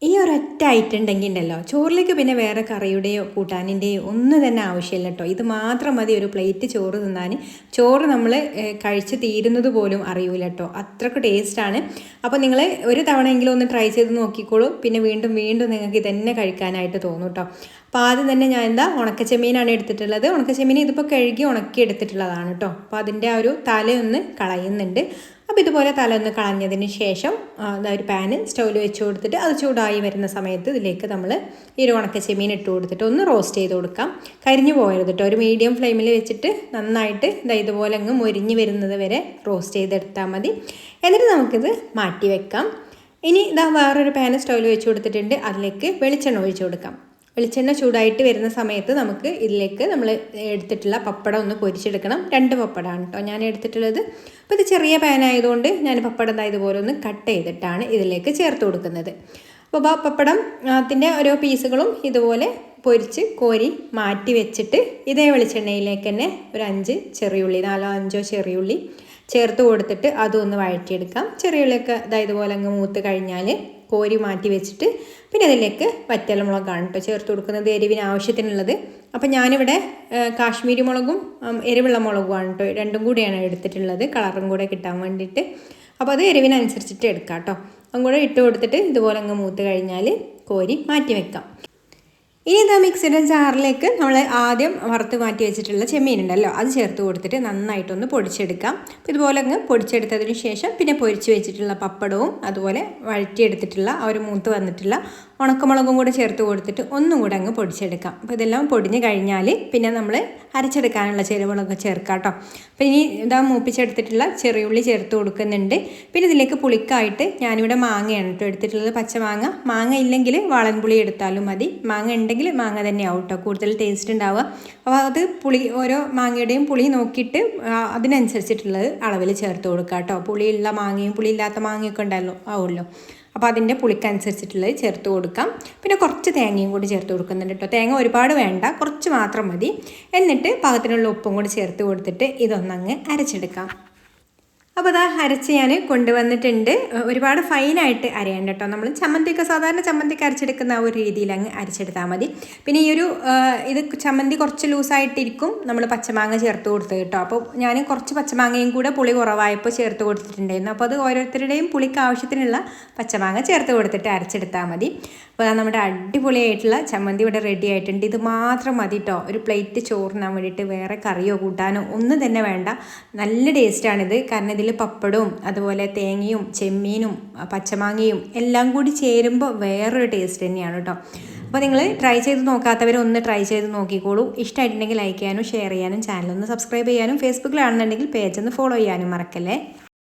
ഈ ഒരൊറ്റ ഐറ്റം ഉണ്ടെങ്കിൽ ഉണ്ടല്ലോ ചോറിലേക്ക് പിന്നെ വേറെ കറിയുടെയോ കൂട്ടാനിൻ്റെയോ ഒന്നും തന്നെ ആവശ്യമില്ല കേട്ടോ. ഇത് മാത്രം മതി ഒരു പ്ലേറ്റ് ചോറ് തിന്നാൻ. ചോറ് നമ്മൾ കഴിച്ച് തീരുന്നത് പോലും അറിയൂല കേട്ടോ, അത്രയ്ക്ക് ടേസ്റ്റാണ്. അപ്പോൾ നിങ്ങൾ ഒരു തവണയെങ്കിലും ഒന്ന് ട്രൈ ചെയ്ത് നോക്കിക്കോളൂ, പിന്നെ വീണ്ടും വീണ്ടും നിങ്ങൾക്ക് ഇതന്നെ കഴിക്കാനായിട്ട് തോന്നും കേട്ടോ. അപ്പോൾ ആദ്യം തന്നെ ഞാൻ ഉണക്കച്ചെമ്മീനാണ് എടുത്തിട്ടുള്ളത്. ഉണക്കച്ചെമ്മീൻ ഇതിപ്പോൾ കഴുകി ഉണക്കി എടുത്തിട്ടുള്ളതാണ് കേട്ടോ. അപ്പോൾ അതിൻ്റെ ആ ഒരു തലയൊന്ന് കളയുന്നുണ്ട്. അപ്പോൾ ഇതുപോലെ തല ഒന്ന് കളഞ്ഞതിന് ശേഷം ഒരു പാന് സ്റ്റൗവിൽ വെച്ച് കൊടുത്തിട്ട് അത് ചൂടായി വരുന്ന സമയത്ത് ഇതിലേക്ക് നമ്മൾ ഈ ഒരു ഉണക്കച്ചെമ്മീൻ ഇട്ട് കൊടുത്തിട്ട് ഒന്ന് റോസ്റ്റ് ചെയ്ത് കൊടുക്കാം. കരിഞ്ഞു പോകരുത് കേട്ടോ. ഒരു മീഡിയം ഫ്ലെയിമിൽ വെച്ചിട്ട് നന്നായിട്ട് ഇതുപോലെ അങ്ങ് മൊരിഞ്ഞ് വരുന്നത് വരെ റോസ്റ്റ് ചെയ്തെടുത്താൽ മതി. എന്നിട്ട് നമുക്കിത് മാറ്റി വെക്കാം. ഇനി വേറൊരു പാന് സ്റ്റൗവിൽ വെച്ച് കൊടുത്തിട്ടുണ്ട്. അതിലേക്ക് വെളിച്ചെണ്ണ ഒഴിച്ച് കൊടുക്കാം. വെളിച്ചെണ്ണ ചൂടായിട്ട് വരുന്ന സമയത്ത് നമുക്ക് ഇതിലേക്ക് നമ്മൾ എടുത്തിട്ടുള്ള പപ്പടം ഒന്ന് പൊരിച്ചെടുക്കണം. 2 പപ്പടമാണ് കേട്ടോ ഞാൻ എടുത്തിട്ടുള്ളത്. അപ്പോൾ ഇത് ചെറിയ പാനായതുകൊണ്ട് ഞാൻ പപ്പടം ഇതുപോലെ ഒന്ന് കട്ട് ചെയ്തിട്ടാണ് ഇതിലേക്ക് ചേർത്ത് കൊടുക്കുന്നത്. അപ്പോൾ പപ്പടത്തിൻ്റെ ഓരോ പീസുകളും ഇതുപോലെ പൊരിച്ച് കോരി മാറ്റി വെച്ചിട്ട് ഇതേ വെളിച്ചെണ്ണയിലേക്ക് തന്നെ ഒരു 5 ചെറിയുള്ളി, 4-5 ചെറിയുള്ളി ചേർത്ത് കൊടുത്തിട്ട് അതൊന്ന് വഴറ്റിയെടുക്കാം. ചെറിയുള്ളിയൊക്കെ ഇതുപോലെ അങ്ങ് മൂത്ത് കഴിഞ്ഞാൽ കോരി മാറ്റി വെച്ചിട്ട് പിന്നെ അതിലേക്ക് വറ്റൽമുളകാണ് കേട്ടോ ചേർത്ത് കൊടുക്കുന്നത്, എരിവിന് ആവശ്യത്തിനുള്ളത്. അപ്പോൾ ഞാനിവിടെ കാശ്മീരി മുളകും എരിവുള്ള മുളകുമാണ് കേട്ടോ, രണ്ടും കൂടിയാണ് എടുത്തിട്ടുള്ളത്, കളറും കൂടെ കിട്ടാൻ വേണ്ടിയിട്ട്. അപ്പോൾ അത് എരിവിനനുസരിച്ചിട്ട് എടുക്കാം കേട്ടോ. അതും കൂടെ ഇട്ട് കൊടുത്തിട്ട് ഇതുപോലെ അങ്ങ് മൂത്ത് കഴിഞ്ഞാൽ കോരി മാറ്റി വെക്കാം. ഇനി മിക്സിയുടെ ജാറിലേക്ക് നമ്മൾ ആദ്യം വറുത്ത് മാറ്റി വെച്ചിട്ടുള്ള ചെമ്മീൻ ഉണ്ടല്ലോ അത് ചേർത്ത് കൊടുത്തിട്ട് നന്നായിട്ടൊന്ന് പൊടിച്ചെടുക്കാം. അപ്പോൾ ഇതുപോലെ അങ്ങ് പൊടിച്ചെടുത്തതിന് ശേഷം പിന്നെ പൊരിച്ച് വെച്ചിട്ടുള്ള പപ്പടവും അതുപോലെ വഴറ്റിയെടുത്തിട്ടുള്ള ആ ഒരു മൂത്ത് വന്നിട്ടുള്ള ഉണക്കമുളകും കൂടെ ചേർത്ത് കൊടുത്തിട്ട് ഒന്നും കൂടെ അങ്ങ് പൊടിച്ചെടുക്കാം. അപ്പോൾ ഇതെല്ലാം പൊടിഞ്ഞ് കഴിഞ്ഞാൽ പിന്നെ നമ്മൾ അരച്ചെടുക്കാനുള്ള ചേരുവകളൊക്കെ ചേർക്കാം കേട്ടോ. അപ്പോൾ ഇനി മൂപ്പിച്ചെടുത്തിട്ടുള്ള ചെറിയുള്ളി ചേർത്ത് കൊടുക്കുന്നുണ്ട്. പിന്നെ ഇതിലേക്ക് പുളിക്കായിട്ട് ഞാനിവിടെ മാങ്ങയാണ് കേട്ടോ എടുത്തിട്ടുള്ളത്, പച്ചമാങ്ങ. മാങ്ങ ഇല്ലെങ്കിൽ വാളൻപുളി എടുത്താലും മതി. മാങ്ങ ഉണ്ടെങ്കിൽ മാങ്ങ തന്നെ ആവും കേട്ടോ കൂടുതൽ ടേസ്റ്റ് ഉണ്ടാവുക. അപ്പോൾ അത് പുളി ഓരോ മാങ്ങയുടെയും പുളി നോക്കിയിട്ട് അതിനനുസരിച്ചിട്ടുള്ളത് അളവിൽ ചേർത്ത് കൊടുക്കുക കേട്ടോ. പുളിയുള്ള മാങ്ങയും പുളിയില്ലാത്ത മാങ്ങയൊക്കെ ഉണ്ടല്ലോ ആവുമല്ലോ. അപ്പോൾ അതിൻ്റെ പുളിക്കനുസരിച്ചിട്ടുള്ളത് ചേർത്ത് കൊടുക്കാം. പിന്നെ കുറച്ച് തേങ്ങയും കൂടി ചേർത്ത് കൊടുക്കുന്നുണ്ട് കേട്ടോ. തേങ്ങ ഒരുപാട് വേണ്ട, കുറച്ച് മാത്രം മതി. എന്നിട്ട് പാകത്തിനുള്ള ഉപ്പും കൂടി ചേർത്ത് കൊടുത്തിട്ട് ഇതൊന്നങ്ങ് അരച്ചെടുക്കാം. അപ്പോൾ അരച്ച് ഞാൻ കൊണ്ടുവന്നിട്ടുണ്ട്. ഒരുപാട് ഫൈനായിട്ട് അരയണ്ട കേട്ടോ. നമ്മൾ ചമ്മന്തിയൊക്കെ സാധാരണ ചമ്മന്തിക്ക് അരച്ചെടുക്കുന്ന ആ ഒരു രീതിയിൽ അങ്ങ് അരച്ചെടുത്താൽ മതി. പിന്നെ ഈ ഒരു ഇത് ചമ്മന്തി കുറച്ച് ലൂസായിട്ടിരിക്കും നമ്മൾ പച്ചമാങ്ങ ചേർത്ത് കൊടുത്തത് കേട്ടോ. അപ്പോൾ ഞാൻ കുറച്ച് പച്ചമാങ്ങയും കൂടെ പുളി കുറവായപ്പോൾ ചേർത്ത് കൊടുത്തിട്ടുണ്ടായിരുന്നു. അപ്പോൾ അത് ഓരോരുത്തരുടെയും പുളിക്ക് ആവശ്യത്തിനുള്ള പച്ചമാങ്ങ ചേർത്ത് കൊടുത്തിട്ട് അരച്ചെടുത്താൽ മതി. അപ്പോൾ നമ്മുടെ അടിപൊളിയായിട്ടുള്ള ചമ്മന്തി ഇവിടെ റെഡി ആയിട്ടുണ്ട്. ഇത് മാത്രം മതി കേട്ടോ ഒരു പ്ലേറ്റ് ചോറിനാൻ വേണ്ടിയിട്ട്. വേറെ കറിയോ കൂട്ടാനോ ഒന്നും തന്നെ വേണ്ട. നല്ല ടേസ്റ്റാണിത്. കാരണം ഇതിൽ പപ്പടവും അതുപോലെ തേങ്ങയും ചെമ്മീനും പച്ചമാങ്ങയും എല്ലാം കൂടി ചേരുമ്പോൾ വേറൊരു ടേസ്റ്റ് തന്നെയാണ് കേട്ടോ. അപ്പോൾ നിങ്ങൾ ട്രൈ ചെയ്ത് നോക്കാത്തവർ ഒന്ന് ട്രൈ ചെയ്ത് നോക്കിക്കോളൂ. ഇഷ്ടമായിട്ടുണ്ടെങ്കിൽ ലൈക്ക് ചെയ്യാനും ഷെയർ ചെയ്യാനും ചാനലൊന്ന് സബ്സ്ക്രൈബ് ചെയ്യാനും ഫേസ്ബുക്കിലാണെന്നുണ്ടെങ്കിൽ പേജ് ഒന്ന് ഫോളോ ചെയ്യാനും മറക്കല്ലേ.